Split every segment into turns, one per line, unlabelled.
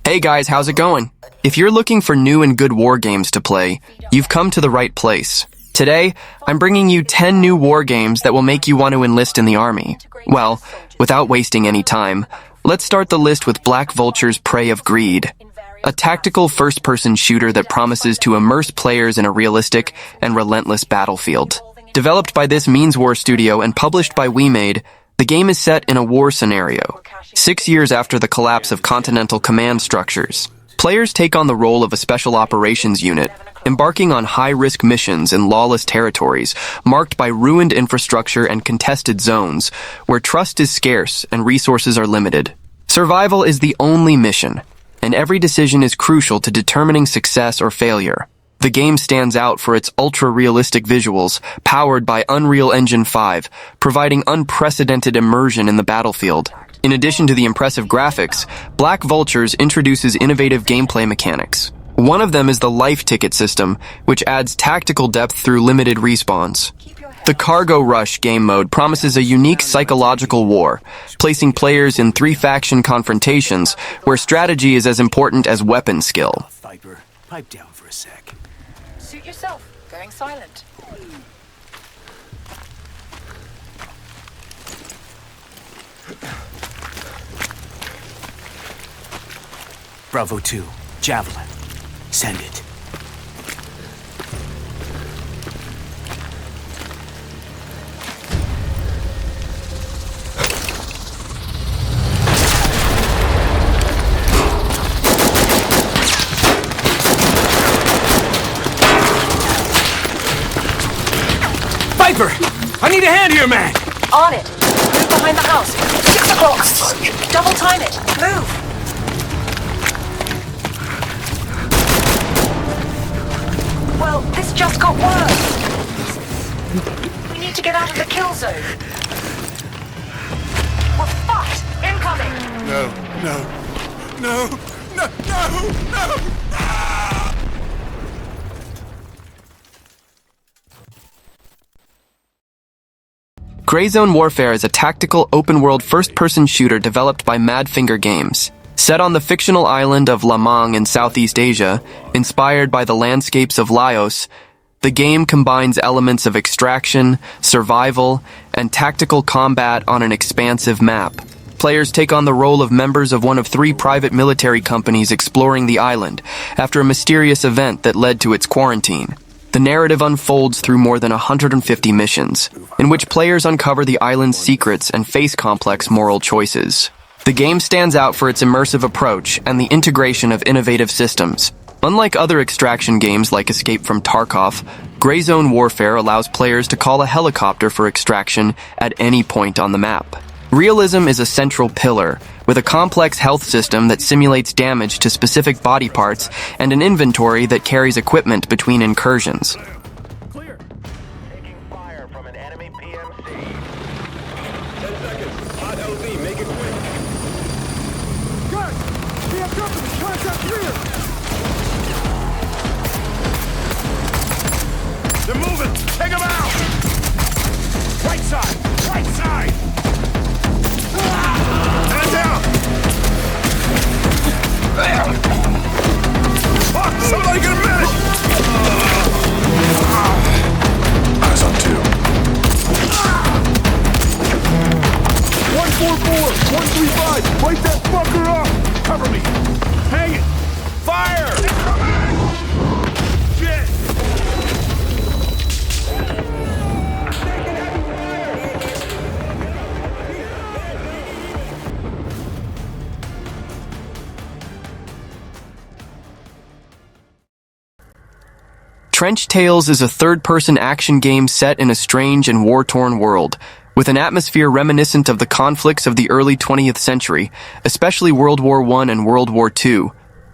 Hey guys, how's it going? If you're looking for new and good war games to play, you've come to the right place. Today, I'm bringing you 10 new war games that will make you want to enlist in the army. Well, without wasting any time, let's start the list with Black Vultures' Prey of Greed, a tactical first-person shooter that promises to immerse players in a realistic and relentless battlefield. Developed by this Means War studio and published by WeMade, the game is set in a war scenario, 6 years after the collapse of continental command structures. Players take on the role of a special operations unit, embarking on high-risk missions in lawless territories marked by ruined infrastructure and contested zones, where trust is scarce and resources are limited. Survival is the only mission, and every decision is crucial to determining success or failure. The game stands out for its ultra-realistic visuals, powered by Unreal Engine 5, providing unprecedented immersion in the battlefield. In addition to the impressive graphics, Black Vultures introduces innovative gameplay mechanics. One of them is the life ticket system, which adds tactical depth through limited respawns. The Cargo Rush game mode promises a unique psychological war, placing players in 3-faction confrontations where strategy is as important as weapon skill.
Viper, pipe down for a sec.
Suit yourself. Going silent.
Bravo 2, Javelin. Send it. Viper! I need a hand here, man!
On it. Move behind the house. 6 o'clock. Double time it. Move. Well, this just got worse. We need to get out of the kill zone. We're fucked. Incoming.
No. Ah!
Gray Zone Warfare is a tactical, open-world first-person shooter developed by Madfinger Games. Set on the fictional island of Lamang in Southeast Asia, inspired by the landscapes of Laos, the game combines elements of extraction, survival, and tactical combat on an expansive map. Players take on the role of members of one of 3 private military companies exploring the island after a mysterious event that led to its quarantine. The narrative unfolds through more than 150 missions, in which players uncover the island's secrets and face complex moral choices. The game stands out for its immersive approach and the integration of innovative systems. Unlike other extraction games like Escape from Tarkov, Gray Zone Warfare allows players to call a helicopter for extraction at any point on the map. Realism is a central pillar, with a complex health system that simulates damage to specific body parts and an inventory that carries equipment between incursions.
Clear. Taking fire from an enemy PMC. 10 seconds. Hot LZ, make it quick.
Guys, we have company. Contact rear.
They're moving. Take them out. Right side. Right side. Stand down. Fuck! Somebody get a medic.
Eyes on 2.
144, 135. Light that fucker up. Cover me. Hang it. Fire. Shit.
Trench Tales is a third-person action game set in a strange and war-torn world, with an atmosphere reminiscent of the conflicts of the early 20th century, especially World War I and World War II,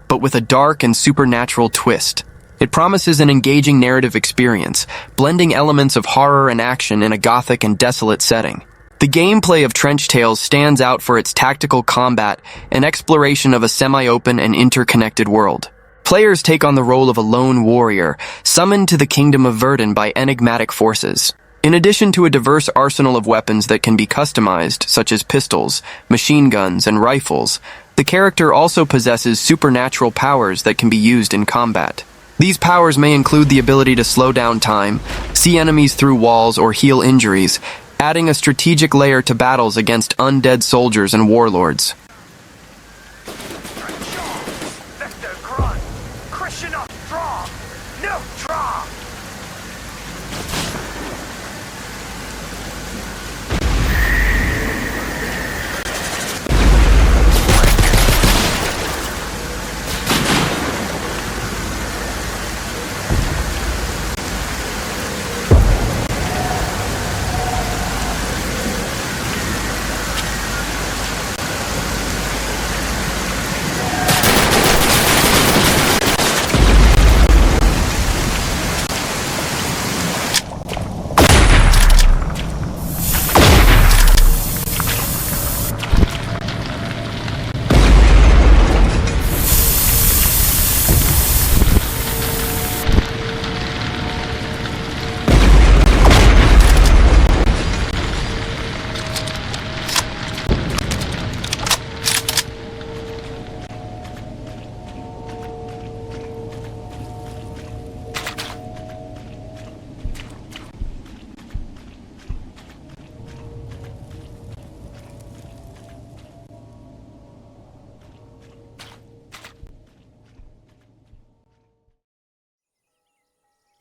but with a dark and supernatural twist. It promises an engaging narrative experience, blending elements of horror and action in a gothic and desolate setting. The gameplay of Trench Tales stands out for its tactical combat and exploration of a semi-open and interconnected world. Players take on the role of a lone warrior, summoned to the Kingdom of Verdun by enigmatic forces. In addition to a diverse arsenal of weapons that can be customized, such as pistols, machine guns, and rifles, The character also possesses supernatural powers that can be used in combat. These powers may include the ability to slow down time, see enemies through walls, or heal injuries, adding a strategic layer to battles against undead soldiers and warlords.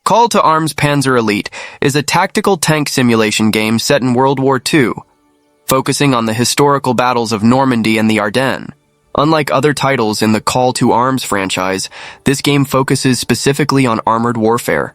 Call to Arms Panzer Elite is a tactical tank simulation game set in World War II, focusing on the historical battles of Normandy and the Ardennes. Unlike other titles in the Call to Arms franchise, this game focuses specifically on armored warfare.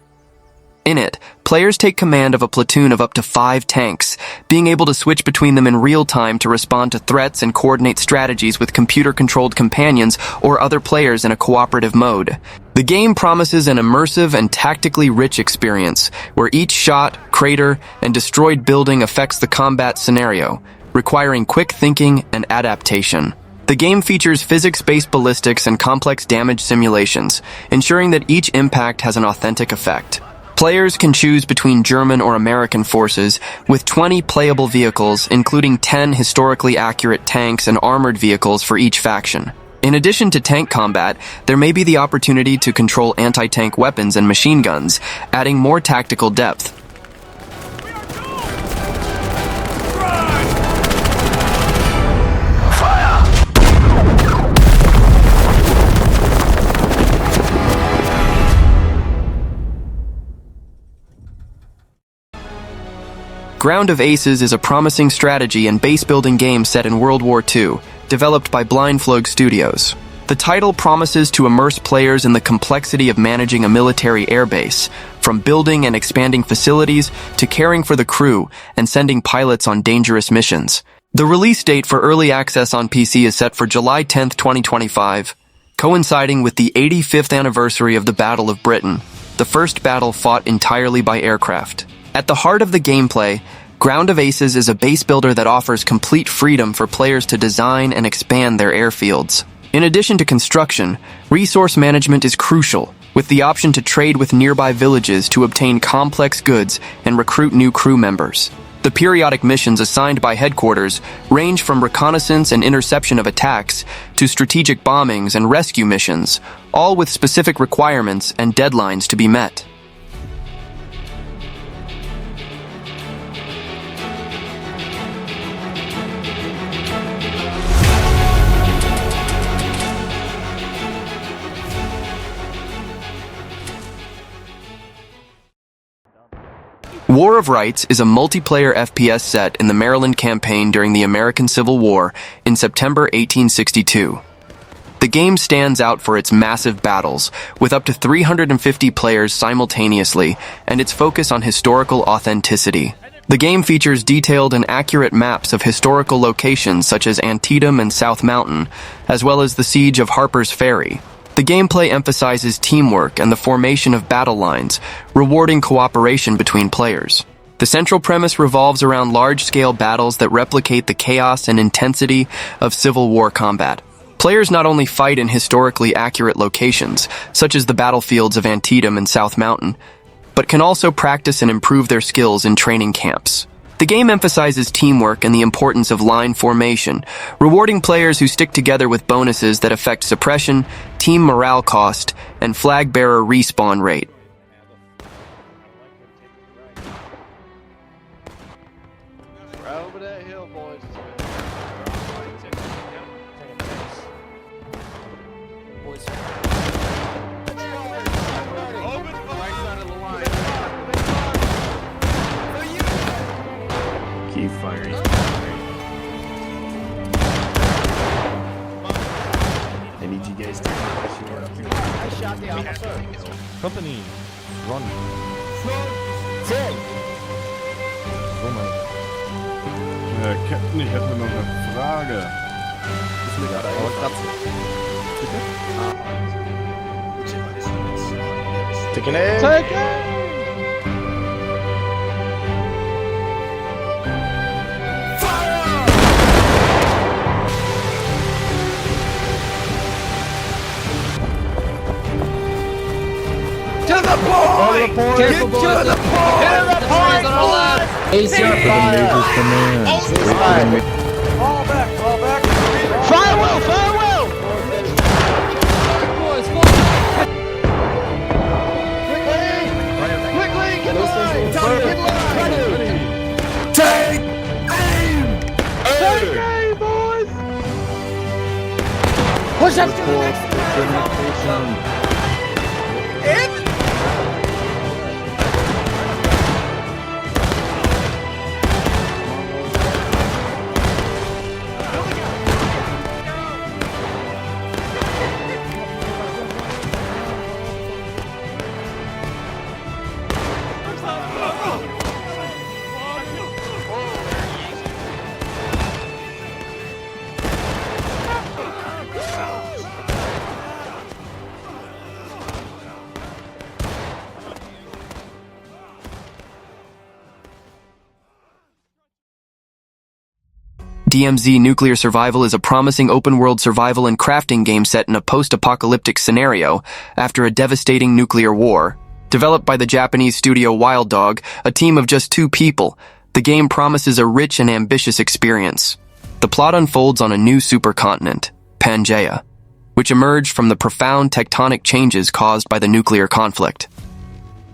In it, players take command of a platoon of up to 5 tanks, being able to switch between them in real time to respond to threats and coordinate strategies with computer-controlled companions or other players in a cooperative mode. The game promises an immersive and tactically rich experience, where each shot, crater, and destroyed building affects the combat scenario, requiring quick thinking and adaptation. The game features physics-based ballistics and complex damage simulations, ensuring that each impact has an authentic effect. Players can choose between German or American forces, with 20 playable vehicles, including 10 historically accurate tanks and armored vehicles for each faction. In addition to tank combat, there may be the opportunity to control anti-tank weapons and machine guns, adding more tactical depth. Ground of Aces is a promising strategy and base-building game set in World War II, developed by Blindflug Studios. The title promises to immerse players in the complexity of managing a military airbase, from building and expanding facilities to caring for the crew and sending pilots on dangerous missions. The release date for early access on PC is set for July 10, 2025, coinciding with the 85th anniversary of the Battle of Britain, the first battle fought entirely by aircraft. At the heart of the gameplay, Ground of Aces is a base builder that offers complete freedom for players to design and expand their airfields. In addition to construction, resource management is crucial, with the option to trade with nearby villages to obtain complex goods and recruit new crew members. The periodic missions assigned by headquarters range from reconnaissance and interception of attacks to strategic bombings and rescue missions, all with specific requirements and deadlines to be met. War of Rights is a multiplayer FPS set in the Maryland campaign during the American Civil War in September 1862. The game stands out for its massive battles, with up to 350 players simultaneously, and its focus on historical authenticity. The game features detailed and accurate maps of historical locations such as Antietam and South Mountain, as well as the siege of Harper's Ferry. The gameplay emphasizes teamwork and the formation of battle lines, rewarding cooperation between players. The central premise revolves around large-scale battles that replicate the chaos and intensity of Civil War combat. Players not only fight in historically accurate locations, such as the battlefields of Antietam and South Mountain, but can also practice and improve their skills in training camps. The game emphasizes teamwork and the importance of line formation, rewarding players who stick together with bonuses that affect suppression, team morale cost, and flag bearer respawn rate.
Right over that hill, boys. Open the right side of the line.
Keep firing. I need you guys to
I shot the officer.
company. Run.
Captain, ich hätte noch eine Frage.
Taking it. Take it.
To the point! Get to the point!
To the point, boys! ACR fire!
Fall back, fall back.
Fire well, fire well! Quickly, get line! Get line!
Take aim!
Take aim, boys! Push up to the next
DMZ Nuclear Survival is a promising open-world survival and crafting game set in a post-apocalyptic scenario after a devastating nuclear war. Developed by the Japanese studio Wild Dog, a team of just 2 people, the game promises a rich and ambitious experience. The plot unfolds on a new supercontinent, Pangaea, which emerged from the profound tectonic changes caused by the nuclear conflict.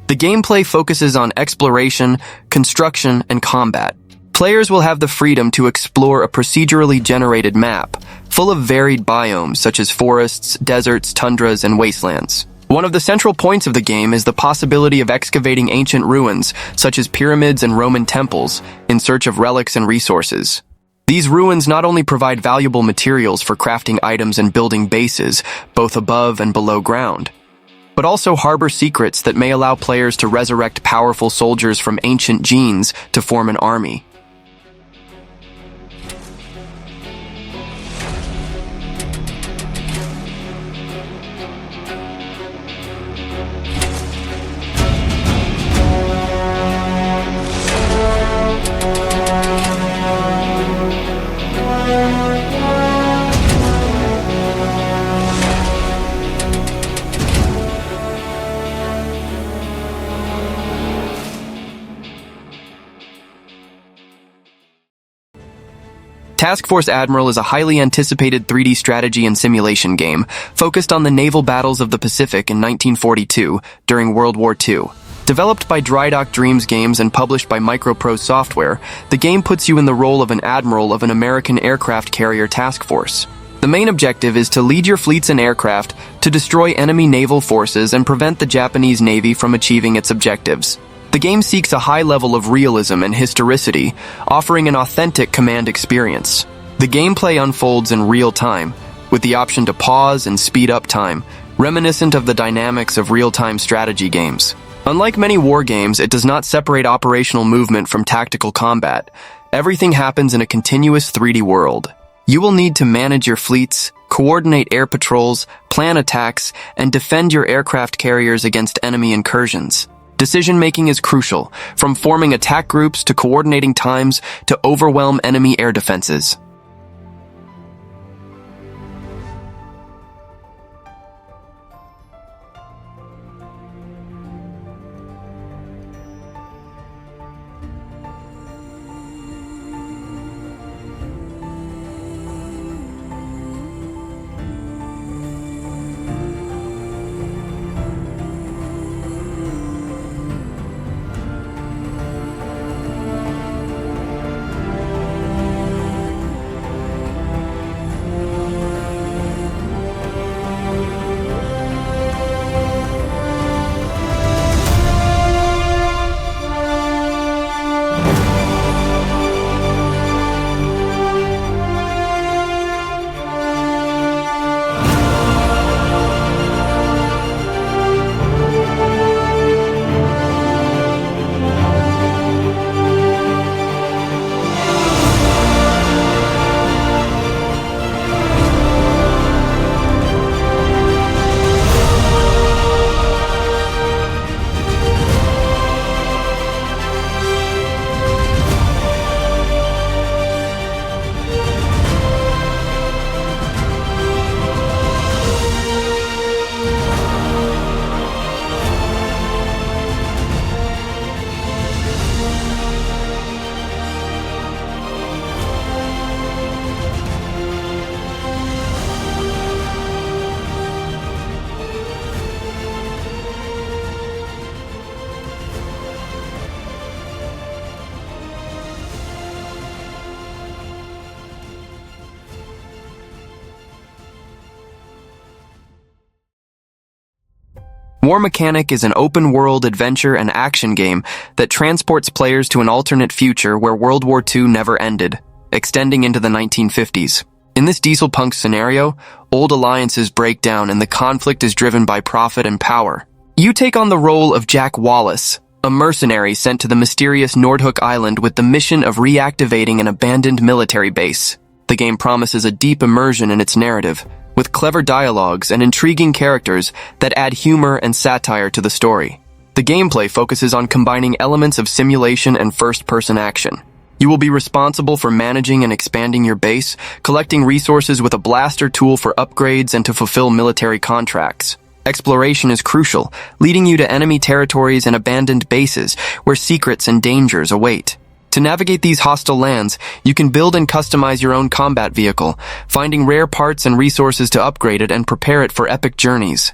The gameplay focuses on exploration, construction, and combat. Players will have the freedom to explore a procedurally generated map, full of varied biomes such as forests, deserts, tundras, and wastelands. One of the central points of the game is the possibility of excavating ancient ruins, such as pyramids and Roman temples, in search of relics and resources. These ruins not only provide valuable materials for crafting items and building bases, both above and below ground, but also harbor secrets that may allow players to resurrect powerful soldiers from ancient genes to form an army. Task Force Admiral is a highly anticipated 3D strategy and simulation game focused on the naval battles of the Pacific in 1942 during World War II. Developed by Dry Dock Dreams Games and published by Microprose Software, the game puts you in the role of an admiral of an American aircraft carrier task force. The main objective is to lead your fleets and aircraft to destroy enemy naval forces and prevent the Japanese Navy from achieving its objectives. The game seeks a high level of realism and historicity, offering an authentic command experience. The gameplay unfolds in real time, with the option to pause and speed up time, reminiscent of the dynamics of real-time strategy games. Unlike many war games, it does not separate operational movement from tactical combat. Everything happens in a continuous 3D world. You will need to manage your fleets, coordinate air patrols, plan attacks, and defend your aircraft carriers against enemy incursions. Decision-making is crucial, from forming attack groups to coordinating times to overwhelm enemy air defenses. War Mechanic is an open-world adventure and action game that transports players to an alternate future where World War II never ended, extending into the 1950s. In this dieselpunk scenario, old alliances break down and the conflict is driven by profit and power. You take on the role of Jack Wallace, a mercenary sent to the mysterious Nordhook Island with the mission of reactivating an abandoned military base. The game promises a deep immersion in its narrative, with clever dialogues and intriguing characters that add humor and satire to the story. The gameplay focuses on combining elements of simulation and first-person action. You will be responsible for managing and expanding your base, collecting resources with a blaster tool for upgrades and to fulfill military contracts. Exploration is crucial, leading you to enemy territories and abandoned bases where secrets and dangers await. To navigate these hostile lands, you can build and customize your own combat vehicle, finding rare parts and resources to upgrade it and prepare it for epic journeys.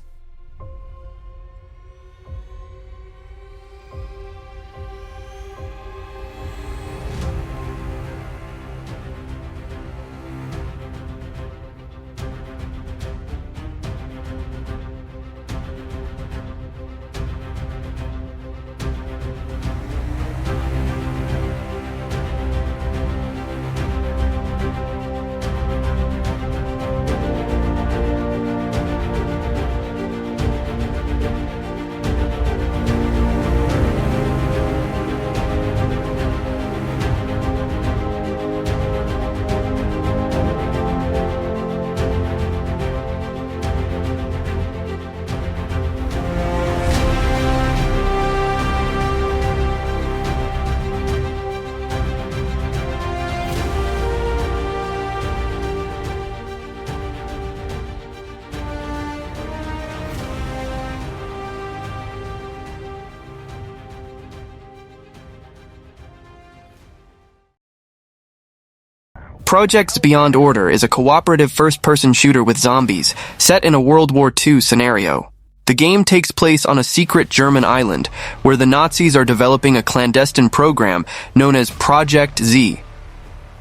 Projekt Beyond Order is a cooperative first-person shooter with zombies, set in a World War II scenario. The game takes place on a secret German island, where the Nazis are developing a clandestine program known as Projekt Z.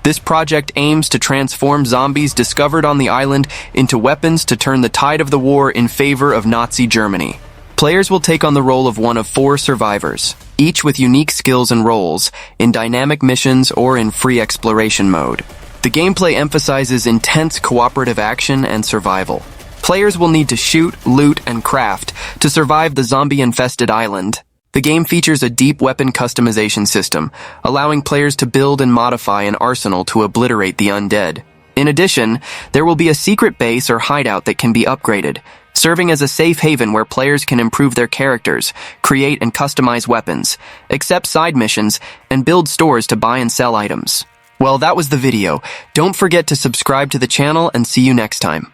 This project aims to transform zombies discovered on the island into weapons to turn the tide of the war in favor of Nazi Germany. Players will take on the role of one of 4 survivors, each with unique skills and roles, in dynamic missions or in free exploration mode. The gameplay emphasizes intense cooperative action and survival. Players will need to shoot, loot, and craft to survive the zombie-infested island. The game features a deep weapon customization system, allowing players to build and modify an arsenal to obliterate the undead. In addition, there will be a secret base or hideout that can be upgraded, serving as a safe haven where players can improve their characters, create and customize weapons, accept side missions, and build stores to buy and sell items. Well, that was the video. Don't forget to subscribe to the channel and see you next time.